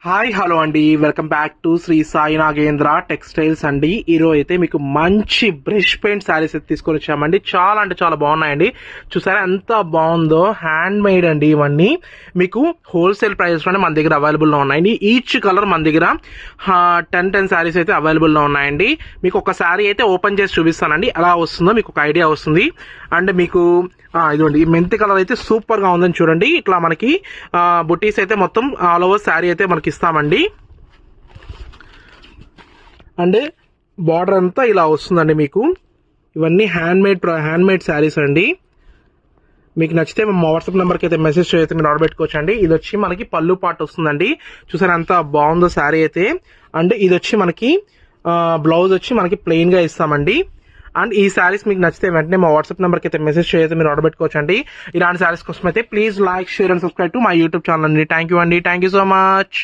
Hi hello అండి, welcome back to Shri Sai Nagendra textiles అండి. ఈరోజు అయితే మీకు మంచి బ్రష్ పెయింట్ శారీస్ అయితే తీసుకొని వచ్చామండి. చాలా అంటే చాలా బాగున్నాయండి. చూసారా ఎంత బాగుందో, హ్యాండ్ మేడ్ అండి. ఇవన్నీ మీకు హోల్సేల్ ప్రైస్ లోనే మన దగ్గర అవైలబుల్లో ఉన్నాయండి. ఈచ్ కలర్ మన దగ్గర 10 శారీస్ అయితే అవైలబుల్లో ఉన్నాయండి. మీకు ఒక శారీ అయితే ఓపెన్ చేసి చూపిస్తానండి, ఎలా వస్తుందో మీకు ఒక ఐడియా వస్తుంది. అండ్ మీకు ఇదిగోండి, ఈ మెంతి కలర్ అయితే సూపర్ గా ఉందని చూడండి. ఇట్లా మనకి బుటీస్ అయితే మొత్తం ఆల్ ఓవర్ శారీ అయితే మనకి ఇస్తామండి. అండ్ బార్డర్ అంతా ఇలా వస్తుందండి. మీకు ఇవన్నీ హ్యాండ్ మేడ్ శారీస్ అండి. మీకు నచ్చితే మా వాట్సాప్ నెంబర్కి అయితే మెసేజ్ అయితే మీరు ఆర్డర్ పెట్టుకోవచ్చు అండి. ఇది వచ్చి మనకి పళ్ళు పాటు వస్తుందండి. చూసారా ఎంత బాగుందో శారీ అయితే. అండ్ ఇది వచ్చి మనకి బ్లౌజ్ వచ్చి మనకి ప్లెయిన్ గా ఇస్తామండి. అండ్ ఈ శారీస్ మీకు నచ్చితే వెంటనే మా వాట్సాప్ నెంబర్కి అయితే మెసేజ్ చేయతే మీరు ఆర్డర్ పెట్టుకోవచ్చు అండి. ఇలాంటి శారీస్ కోసం అయితే please like, share and subscribe to my YouTube channel అండి. థ్యాంక్ యూ అండి. Thank you so much.